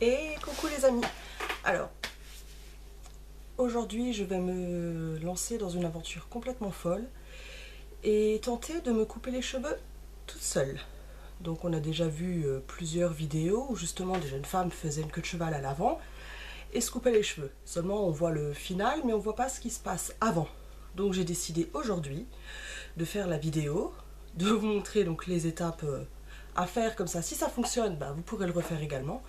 Et coucou les amis. Alors, aujourd'hui je vais me lancer dans une aventure complètement folle et tenter de me couper les cheveux toute seule. Donc on a déjà vu plusieurs vidéos où justement des jeunes femmes faisaient une queue de cheval à l'avant et se coupaient les cheveux. Seulement on voit le final mais on voit pas ce qui se passe avant. Donc j'ai décidé aujourd'hui de faire la vidéo, de vous montrer donc les étapes à faire, comme ça si ça fonctionne, bah, vous pourrez le refaire également.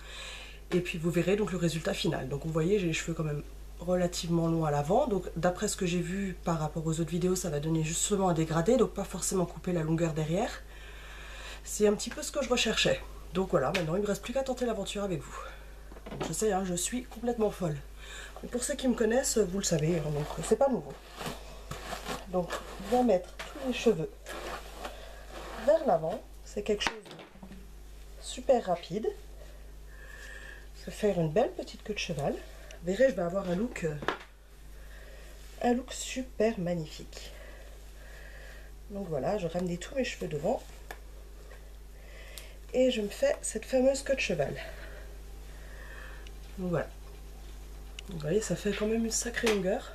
Et puis vous verrez donc le résultat final. Donc vous voyez, j'ai les cheveux quand même relativement longs à l'avant. Donc d'après ce que j'ai vu par rapport aux autres vidéos, ça va donner justement un dégradé. Donc pas forcément couper la longueur derrière. C'est un petit peu ce que je recherchais. Donc voilà, maintenant il ne me reste plus qu'à tenter l'aventure avec vous. Donc, je sais, hein, je suis complètement folle. Mais pour ceux qui me connaissent, vous le savez, hein, donc c'est pas nouveau. Donc on va mettre tous les cheveux vers l'avant. C'est quelque chose de super rapide. Se faire une belle petite queue de cheval. Vous verrez, je vais avoir un look super magnifique. Donc voilà, je ramène tous mes cheveux devant et je me fais cette fameuse queue de cheval. Donc voilà. Vous voyez, ça fait quand même une sacrée longueur.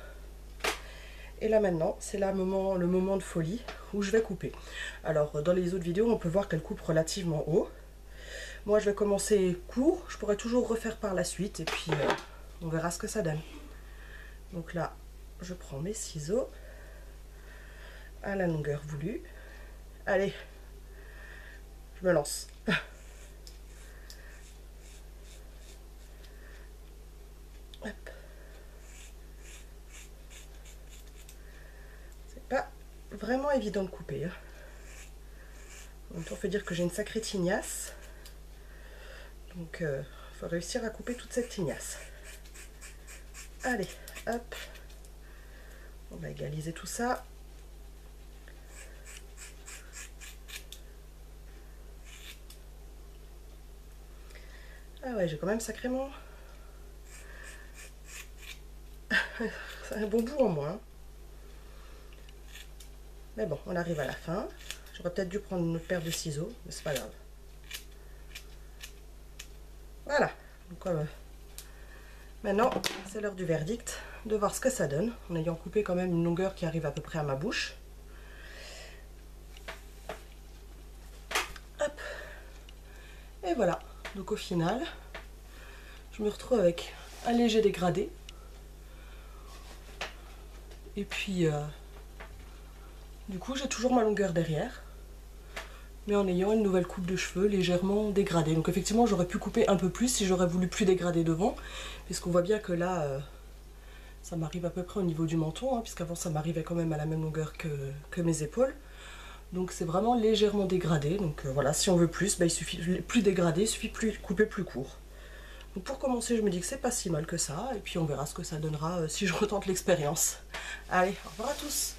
Et là maintenant, c'est le moment de folie où je vais couper. Alors dans les autres vidéos, on peut voir qu'elle coupe relativement haut. Moi je vais commencer court, je pourrais toujours refaire par la suite et puis on verra ce que ça donne. Donc là, je prends mes ciseaux à la longueur voulue. Allez, je me lance. Hop. C'est pas vraiment évident de couper. Hein. En même temps, il faut dire que j'ai une sacrée tignasse. Donc, il faut réussir à couper toute cette tignasse. Allez, hop. On va égaliser tout ça. Ah ouais, j'ai quand même sacrément... C'est un bon bout en moins. Hein. Mais bon, on arrive à la fin. J'aurais peut-être dû prendre une autre paire de ciseaux, mais c'est pas grave. Voilà. Donc, maintenant, c'est l'heure du verdict, de voir ce que ça donne, en ayant coupé quand même une longueur qui arrive à peu près à ma bouche. Hop. Et voilà. Donc au final, je me retrouve avec un léger dégradé. Et puis, du coup, j'ai toujours ma longueur derrière, mais en ayant une nouvelle coupe de cheveux légèrement dégradée. Donc effectivement, j'aurais pu couper un peu plus si j'aurais voulu plus dégrader devant, puisqu'on voit bien que là, ça m'arrive à peu près au niveau du menton, hein, puisqu'avant ça m'arrivait quand même à la même longueur que mes épaules. Donc c'est vraiment légèrement dégradé. Donc voilà, si on veut plus, bah, il suffit plus dégradé, il suffit de couper plus court. Donc pour commencer, je me dis que c'est pas si mal que ça, et puis on verra ce que ça donnera si je retente l'expérience. Allez, au revoir à tous!